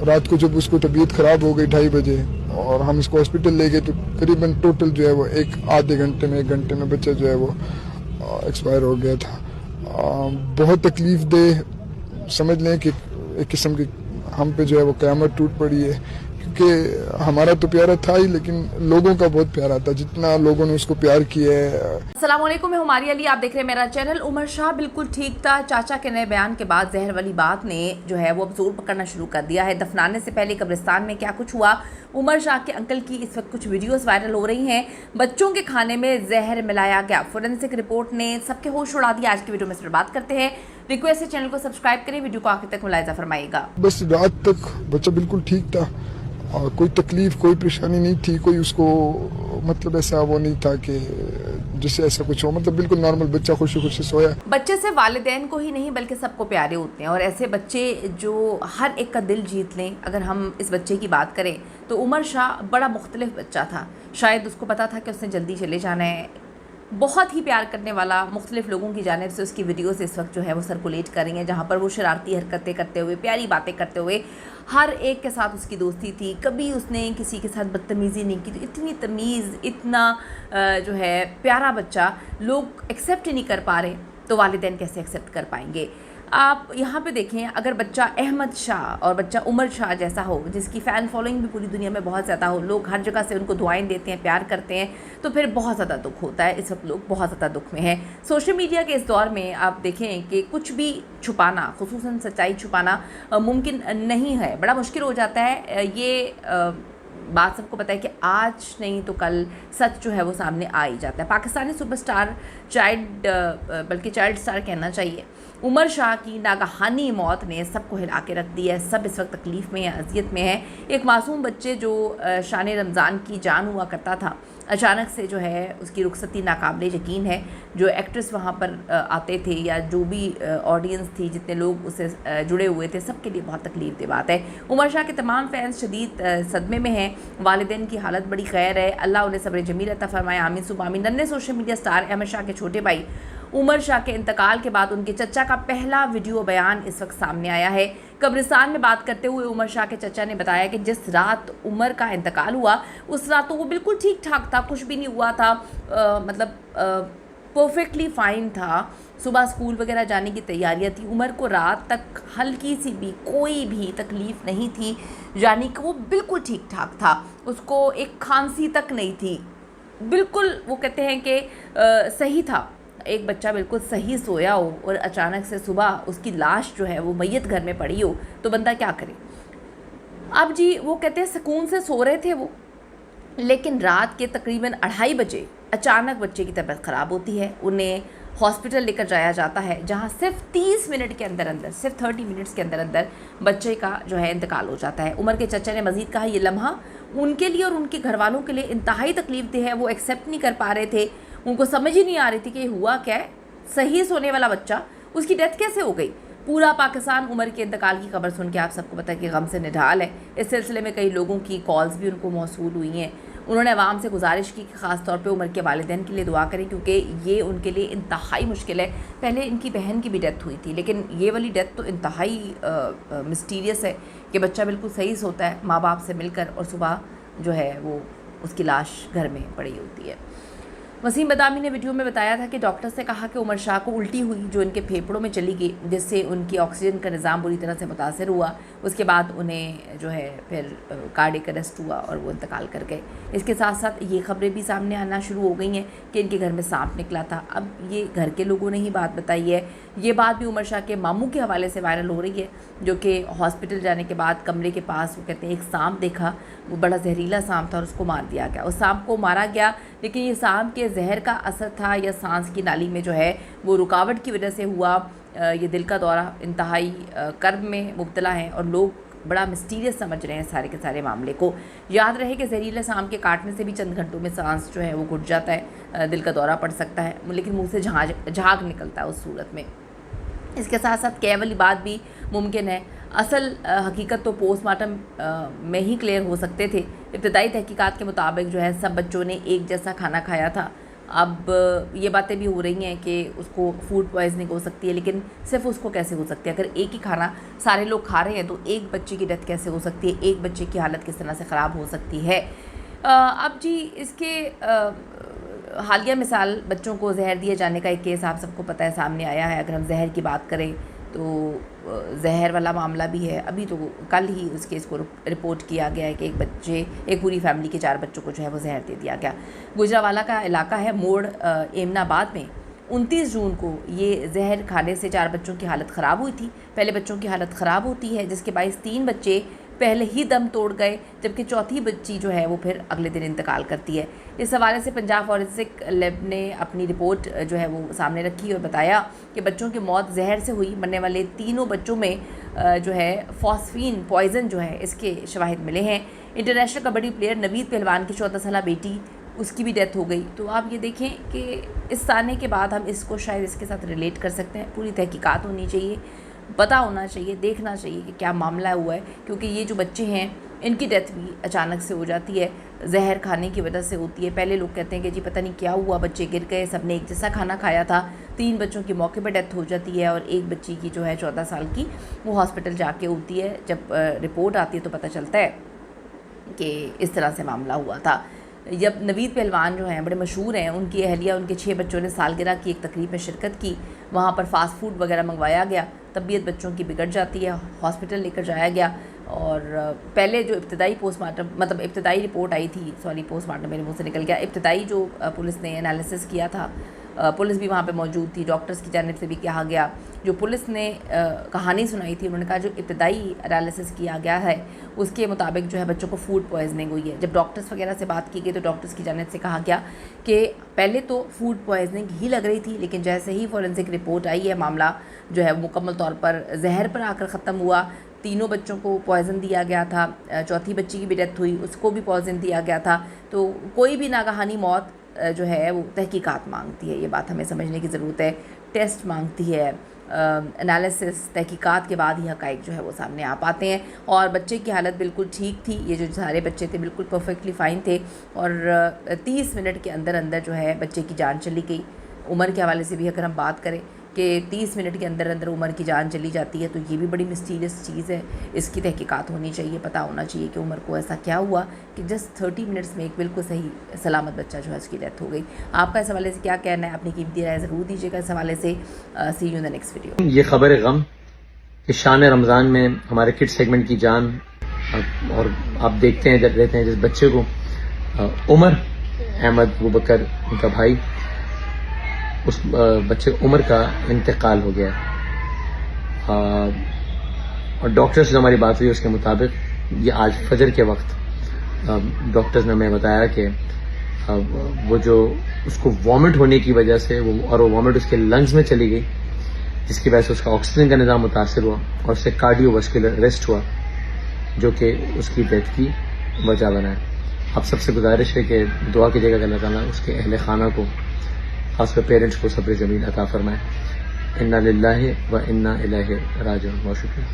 रात को जब उसको तबीयत ख़राब हो गई 2:30 बजे और हम इसको हॉस्पिटल ले गए तो करीबन टोटल जो है वो आधे घंटे में 1 घंटे में बच्चा जो है वो एक्सपायर हो गया था। बहुत तकलीफ दे, समझ लें कि एक किस्म की हम पे जो है वो क़यामत टूट पड़ी है, क्योंकि हमारा तो प्यारा था ही लेकिन लोगों का बहुत प्यारा था, जितना लोगों ने उसको प्यार किया है। अस्सलाम वालेकुम, मैं हूं मारिया अली, आप देख रहे हैं मेरा चैनल। उमर शाह बिल्कुल ठीक था। चाचा के नए बयान के बाद जहर वाली बात ने जो है वो अब जोर पकड़ना शुरू कर दिया है। दफनाने से पहले कब्रिस्तान में क्या कुछ हुआ, उमर शाह के अंकल की इस वक्त कुछ वीडियोस वायरल हो रही हैं। बच्चों के खाने में जहर मिलाया गया, फोरेंसिक रिपोर्ट ने सबके होश उड़ा दिया। आज की वीडियो में इस पर बात करते हैं। रिक्वेस्ट है चैनल को सब्सक्राइब करें, वीडियो को आखिर तक मुलाहिजा फरमाइएगा। बस रात तक बच्चा बिल्कुल ठीक था और कोई तकलीफ कोई परेशानी नहीं थी, कोई उसको मतलब ऐसा वो नहीं था कि जिससे ऐसा कुछ हो, मतलब बिल्कुल नॉर्मल बच्चा खुशी खुशी सोया। बच्चे से वालिदैन को ही नहीं बल्कि सबको प्यारे होते हैं और ऐसे बच्चे जो हर एक का दिल जीत लें। अगर हम इस बच्चे की बात करें तो उमर शाह बड़ा मुख्तलिफ बच्चा था। शायद उसको पता था कि उसने जल्दी चले जाना है। बहुत ही प्यार करने वाला, मुख्तलिफ लोगों की जानिब से उसकी वीडियोस इस वक्त जो है वो सर्कुलेट कर रही हैं, जहाँ पर वो शरारती हरकतें करते हुए, प्यारी बातें करते हुए, हर एक के साथ उसकी दोस्ती थी। कभी उसने किसी के साथ बदतमीज़ी नहीं की। तो इतनी तमीज़, इतना जो है प्यारा बच्चा लोग एक्सेप्ट ही नहीं कर पा रहे, तो वालिदैन कैसे एक्सेप्ट कर पाएंगे। आप यहाँ पे देखें, अगर बच्चा अहमद शाह और बच्चा उमर शाह जैसा हो, जिसकी फ़ैन फॉलोइंग भी पूरी दुनिया में बहुत ज़्यादा हो, लोग हर जगह से उनको दुआएं देते हैं, प्यार करते हैं, तो फिर बहुत ज़्यादा दुख होता है। इस वक्त लोग बहुत ज़्यादा दुख में हैं। सोशल मीडिया के इस दौर में आप देखें कि कुछ भी छुपाना, खुसूसन सच्चाई छुपाना मुमकिन नहीं है, बड़ा मुश्किल हो जाता है। ये बात सबको पता है कि आज नहीं तो कल सच जो है वो सामने आ ही जाता है। पाकिस्तानी सुपरस्टार बल्कि चाइल्ड स्टार कहना चाहिए, उमर शाह की नागहानी मौत ने सबको हिला के रख दिया है। सब इस वक्त तकलीफ़ में है, अजियत में है। एक मासूम बच्चे जो शान रमज़ान की जान हुआ करता था, अचानक से जो है उसकी रुखसती नाकाबिले यकीन है। जो एक्ट्रेस वहाँ पर आते थे या जो भी ऑडियंस थी, जितने लोग उससे जुड़े हुए थे, सबके लिए बहुत तकलीफ दे बात है। उमर शाह के तमाम फैंस शदीद सदमे में हैं। वालिदैन की हालत बड़ी खैर है, अल्लाह उन्हें सब्र जमील अता फरमाए, आमीन सुबह आमीन। नन्हे social media star Ahmad Shah के छोटे भाई उमर शाह के इंतकाल के बाद उनके चचा का पहला वीडियो बयान इस वक्त सामने आया है। कब्रिस्तान में बात करते हुए उमर शाह के चचा ने बताया कि जिस रात उमर का इंतकाल हुआ उस रात तो वो बिल्कुल ठीक ठाक था, कुछ भी नहीं हुआ था, मतलब परफेक्टली फ़ाइन था। सुबह स्कूल वगैरह जाने की तैयारियां थी। उमर को रात तक हल्की सी भी कोई भी तकलीफ़ नहीं थी, यानी कि वो बिल्कुल ठीक ठाक था। उसको एक खांसी तक नहीं थी, बिल्कुल वो कहते हैं कि सही था। एक बच्चा बिल्कुल सही सोया हो और अचानक से सुबह उसकी लाश जो है वो मैयत घर में पड़ी हो, तो बंदा क्या करे। अब जी वो कहते हैं सुकून से सो रहे थे वो, लेकिन रात के तकरीबन 2:30 बजे अचानक बच्चे की तबीयत ख़राब होती है। उन्हें हॉस्पिटल लेकर जाया जाता है, जहां सिर्फ 30 मिनट के अंदर अंदर, सिर्फ 30 मिनट्स के अंदर अंदर बच्चे का जो है इंतकाल हो जाता है। उमर के चचा ने मज़ीद कहा, ये लम्हा उनके लिए और उनके घर वालों के लिए इंतहाई तकलीफ दे है। वो एक्सेप्ट नहीं कर पा रहे थे, उनको समझ ही नहीं आ रही थी कि हुआ क्या है। सही सोने वाला बच्चा, उसकी डेथ कैसे हो गई। पूरा पाकिस्तान उमर के इंतकाल की खबर सुन के आप सबको पता है कि गम से निढाल है। इस सिलसिले में कई लोगों की कॉल्स भी उनको मौसूल हुई हैं। उन्होंने अवाम से गुजारिश की कि ख़ास तौर पे उमर के वालिदैन के लिए दुआ करें, क्योंकि ये उनके लिए इंतहाई मुश्किल है। पहले इनकी बहन की भी डेथ हुई थी, लेकिन ये वाली डेथ तो इंतहाई मिस्टीरियस है कि बच्चा बिल्कुल सही सोता है माँ बाप से मिलकर और सुबह जो है वो उसकी लाश घर में पड़ी होती है। वसीम बदामी ने वीडियो में बताया था कि डॉक्टर से कहा कि उमर शाह को उल्टी हुई जो इनके फेफड़ों में चली गई, जिससे उनकी ऑक्सीजन का निज़ाम बुरी तरह से मुतासर हुआ। उसके बाद उन्हें जो है फिर कार्डियक अरेस्ट हुआ और वो इंतकाल कर गए। इसके साथ साथ ये खबरें भी सामने आना शुरू हो गई हैं कि इनके घर में सांप निकला था। अब ये घर के लोगों ने ही बात बताई है। ये बात भी उमर शाह के मामू के हवाले से वायरल हो रही है, जो कि हॉस्पिटल जाने के बाद कमरे के पास वो कहते हैं एक सांप देखा, वो बड़ा जहरीला सांप था और उसको मार दिया गया। उस सांप को मारा गया, लेकिन ये सांप के जहर का असर था या सांस की नाली में जो है वो रुकावट की वजह से हुआ। ये दिल का दौरा, इंतहाई कर्ब में मुब्तला है और लोग बड़ा मिस्टीरियस समझ रहे हैं सारे के सारे मामले को। याद रहे कि जहरीले सांप के काटने से भी चंद घंटों में सांस जो है वो घुट जाता है, दिल का दौरा पड़ सकता है, लेकिन मुंह से झाग निकलता है उस सूरत में। इसके साथ साथ केवल बात भी मुमकिन है। असल हकीकत तो पोस्टमार्टम में ही क्लियर हो सकते थे। इब्तदाई तहकीकात के मुताबिक जो है सब बच्चों ने एक जैसा खाना खाया था। अब ये बातें भी हो रही हैं कि उसको फूड पॉइजनिंग हो सकती है, लेकिन सिर्फ उसको कैसे हो सकती है? अगर एक ही खाना सारे लोग खा रहे हैं तो एक बच्चे की डेथ कैसे हो सकती है? एक बच्चे की हालत किस तरह से ख़राब हो सकती है? अब जी इसके हालिया मिसाल बच्चों को जहर दिए जाने का एक केस आप सबको पता है सामने आया है। अगर हम जहर की बात करें तो जहर वाला मामला भी है। अभी तो कल ही उस केस को रिपोर्ट किया गया है कि एक पूरी फैमिली के 4 बच्चों को जो है वो जहर दे दिया गया। गुजरावाला का इलाका है, मोड़ एमनाबाद में 29 जून को ये जहर खाने से 4 बच्चों की हालत ख़राब हुई थी। पहले बच्चों की हालत ख़राब होती है जिसके बायस 3 बच्चे पहले ही दम तोड़ गए, जबकि चौथी बच्ची जो है वो फिर अगले दिन इंतकाल करती है। इस हवाले से पंजाब फॉरेंसिक लैब ने अपनी रिपोर्ट जो है वो सामने रखी और बताया कि बच्चों की मौत जहर से हुई। मरने वाले तीनों बच्चों में जो है फॉस्फीन पॉइज़न जो है इसके शवाहिद मिले हैं। इंटरनेशनल कबड्डी प्लेयर नवीद पहलवान की 14 साला बेटी, उसकी भी डेथ हो गई। तो आप ये देखें कि इस साने के बाद हम इसको शायद इसके साथ रिलेट कर सकते हैं। पूरी तहकीकात होनी चाहिए, पता होना चाहिए, देखना चाहिए कि क्या मामला हुआ है, क्योंकि ये जो बच्चे हैं इनकी डेथ भी अचानक से हो जाती है, जहर खाने की वजह से होती है। पहले लोग कहते हैं कि जी पता नहीं क्या हुआ, बच्चे गिर गए, सबने एक जैसा खाना खाया था। 3 बच्चों की मौके पर डेथ हो जाती है और एक बच्ची की जो है 14 साल की वो हॉस्पिटल जाके होती है। जब रिपोर्ट आती है तो पता चलता है कि इस तरह से मामला हुआ था। जब नवीद पहलवान जो हैं बड़े मशहूर हैं, उनकी अहलिया उनके 6 बच्चों ने सालगिरह की एक तकरीब में शिरकत की। वहाँ पर फास्ट फूड वगैरह मंगवाया गया, तबीयत बच्चों की बिगड़ जाती है, हॉस्पिटल लेकर जाया गया। और पहले जो इब्तदाई इब्तदाई रिपोर्ट आई थी, पोस्टमार्टम मेरे मुँह से निकल गया, इब्तदाई जो पुलिस ने एनालिसिस किया था, पुलिस भी वहाँ पे मौजूद थी, डॉक्टर्स की जानिब से भी कहा गया। जो पुलिस ने कहानी सुनाई थी, उन्होंने कहा जो इब्तदाई एनालिसिस किया गया है उसके मुताबिक जो है बच्चों को फूड पॉइजनिंग हुई है। जब डॉक्टर्स वगैरह से बात की गई तो डॉक्टर्स की जानिब से कहा गया कि पहले तो फूड पॉइजनिंग ही लग रही थी, लेकिन जैसे ही फॉरेंसिक रिपोर्ट आई है मामला जो है मुकम्मल तौर पर जहर पर आकर ख़त्म हुआ। तीनों बच्चों को पॉइज़न दिया गया था, चौथी बच्ची की भी डेथ हुई, उसको भी पॉइज़न दिया गया था। तो कोई भी नागहानी मौत जो है वो तहकीकात मांगती है, ये बात हमें समझने की ज़रूरत है। टेस्ट मांगती है, एनालिसिस, तहकीकात के बाद ही हक़ाइक़ जो है वो सामने आ पाते हैं। और बच्चे की हालत बिल्कुल ठीक थी, ये जो सारे बच्चे थे बिल्कुल परफेक्टली फ़ाइन थे और 30 मिनट के अंदर अंदर जो है बच्चे की जान चली गई। उम्र के हवाले से भी अगर हम बात करें कि 30 मिनट के अंदर अंदर उम्र की जान चली जाती है, तो ये भी बड़ी मिस्टीरियस चीज़ है। इसकी तहकीकात होनी चाहिए, पता होना चाहिए कि उम्र को ऐसा क्या हुआ कि जस्ट 30 मिनट्स में एक बिल्कुल सही सलामत बच्चा जो है उसकी डेथ हो गई। आपका इस हवाले से क्या कहना है? अपनी कीमती राय ज़रूर दीजिएगा इस हवाले से। See you in the next video. ये खबर है गम कि शान रमज़ान में हमारे किड सेगमेंट की जान, और आप देखते हैं जब रहते हैं जिस बच्चे को उमर अहमद अबूबकर उनका भाई, उस बच्चे उमर का इंतकाल हो गया। और डॉक्टर से हमारी बात हुई उसके मुताबिक ये आज फजर के वक्त डॉक्टर्स ने हमें बताया कि वो जो उसको वॉमिट होने की वजह से वो वॉमिट उसके लंग्स में चली गई, जिसकी वजह से उसका ऑक्सीजन का निज़ाम मुतासर हुआ और उससे कार्डियोवास्कुलर अरेस्ट हुआ, जो कि उसकी डेथ की वजह बना है। आप सबसे गुजारिश है कि दुआ कीजिएगा कि अल्लाह ताला उसके अहले खाना को, खासकर पेरेंट्स को सब्र जमील अता फरमाए। इन्ना लिल्लाहि व इन्ना इलैहि राजिऊन। बहुत शुक्रिया।